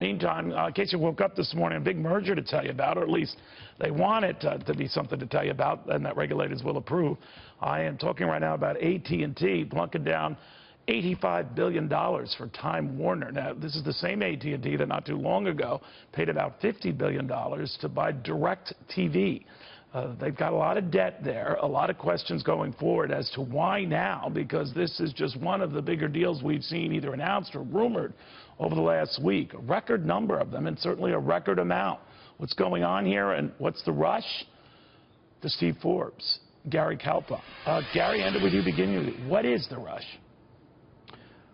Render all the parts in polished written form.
Meantime, in case you woke up this morning, a big merger to tell you about, or at least they want it to be something to tell you about, and that regulators will approve. I am talking right now about AT&T plunking down $85 billion for Time Warner. Now, this is the same AT&T that not too long ago paid about $50 billion to buy DirecTV. They've got a lot of debt there, a lot of questions going forward as to why now, because this is just one of the bigger deals we've seen either announced or rumored over the last week. A record number of them, and certainly a record amount. What's going on here, and what's the rush? To Steve Forbes, Gary Kalpa. Gary, end with you, begin with you. What is the rush?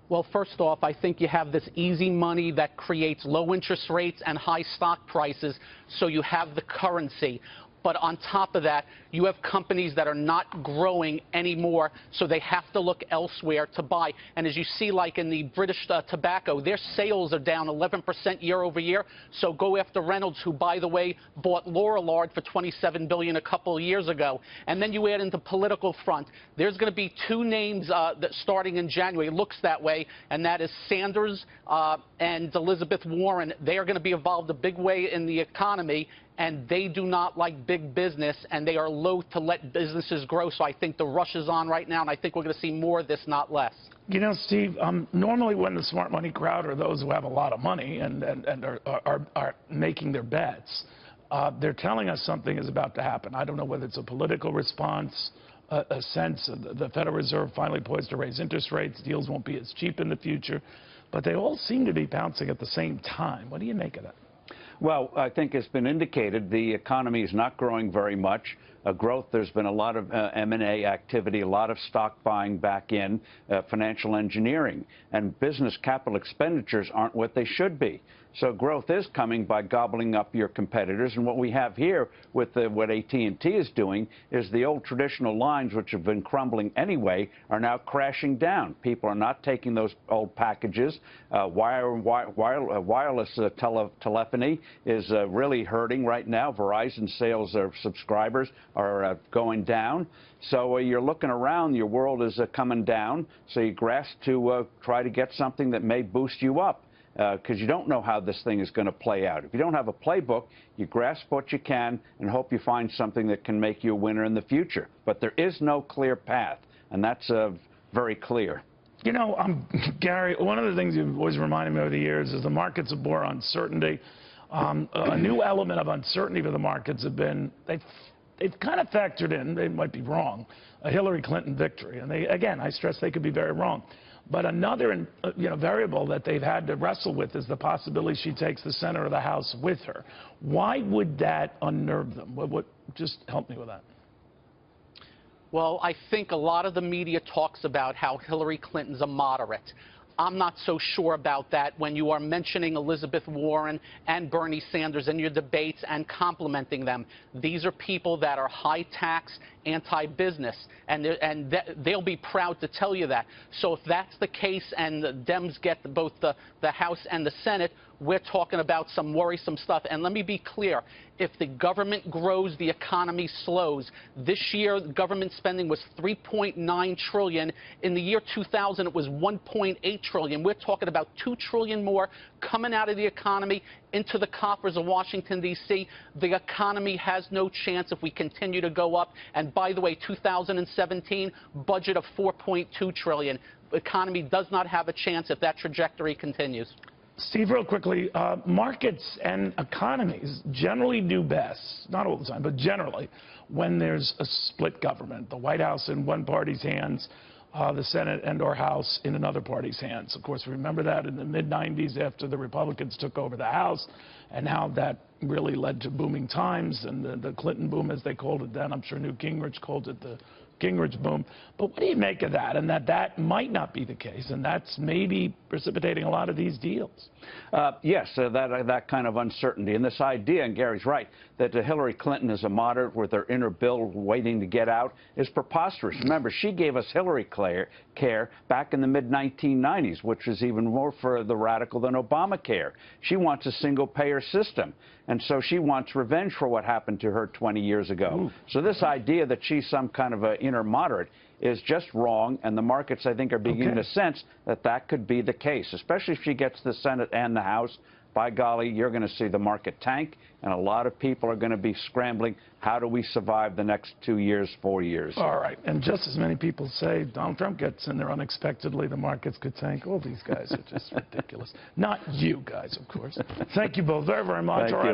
Well, first off, I think you have this easy money that creates low interest rates and high stock prices, so you have the currency. But on top of that, you have companies that are not growing anymore, so they have to look elsewhere to buy. And as you see, like in the British Tobacco, their sales are down 11% year over year. So go after Reynolds, who, by the way, bought Lorillard for $27 billion a couple of years ago. And then you add into political front. There's going to be two names that starting in January. It looks that way, and that is Sanders and Elizabeth Warren. They are going to be involved a big way in the economy, and they do not like big business, and they are loath to let businesses grow. So I think the rush is on right now, and I think we're going to see more of this, not less. You know, Steve, normally when the smart money crowd are those who have a lot of money and are making their bets, they're telling us something is about to happen. I don't know whether it's a political response, a sense of the Federal Reserve finally poised to raise interest rates, deals won't be as cheap in the future, but they all seem to be bouncing at the same time. What do you make of that? Well, I think it's been indicated the economy is not growing very much. Growth, there's been a lot of M&A activity, a lot of stock buying back in, financial engineering, and business capital expenditures aren't what they should be. So growth is coming by gobbling up your competitors. And what we have here with what AT&T is doing is the old traditional lines, which have been crumbling anyway, are now crashing down. People are not taking those old packages. Wireless telephony is really hurting right now. Verizon sales of subscribers are going down. So you're looking around, your world is coming down. So you grasp to try to get something that may boost you up. Because you don't know how this thing is going to play out. If you don't have a playbook, you grasp what you can and hope you find something that can make you a winner in the future. But there is no clear path, and that's very clear. You know, Gary, one of the things you've always reminded me over the years is the markets are more uncertainty. A new element of uncertainty for the markets have been, they've kind of factored in, they might be wrong, a Hillary Clinton victory. And they, again, I stress they could be very wrong. But another variable that they've had to wrestle with is the possibility she takes the center of the House with her. Why would that unnerve them? Just help me with that. Well, I think a lot of the media talks about how Hillary Clinton's a moderate. I'm not so sure about that when you are mentioning Elizabeth Warren and Bernie Sanders in your debates and complimenting them. These are people that are high-tax, anti-business, and they'll be proud to tell you that. So if that's the case and the Dems get both the House and the Senate, we're talking about some worrisome stuff. And let me be clear, if the government grows, the economy slows. This year, government spending was $3.9 trillion. In the year 2000, it was $1.8 trillion. We're talking about $2 trillion more coming out of the economy into the coffers of Washington, D.C. The economy has no chance if we continue to go up. And by the way, 2017, budget of $4.2 trillion. The economy does not have a chance if that trajectory continues. Steve, real quickly, markets and economies generally do best, not all the time, but generally, when there's a split government. The White House in one party's hands, the Senate and or House in another party's hands. Of course, remember that in the mid-90s after the Republicans took over the House, and how that really led to booming times, and the Clinton boom, as they called it then. I'm sure Newt Gingrich called it the Gingrich boom. But what do you make of that, and that might not be the case, and that's maybe precipitating a lot of these deals? Yes, that kind of uncertainty. And this idea, and Gary's right, that Hillary Clinton is a moderate with her inner bill waiting to get out is preposterous. Remember, she gave us Hillary Care back in the mid-1990s, which was even more for the radical than Obamacare. She wants a single-payer system, and so she wants revenge for what happened to her 20 years ago. Ooh. So this idea that she's some kind of an inner moderate is just wrong, and the markets, I think, are beginning to sense that that could be the case, especially if she gets the Senate and the House. by golly, you're going to see the market tank, and a lot of people are going to be scrambling. How do we survive the next 2 years, 4 years? All right. And just as many people say, Donald Trump gets in there unexpectedly, the markets could tank. All these guys are just ridiculous. Not you guys, of course. Thank you both very, very much. Thank All you. right.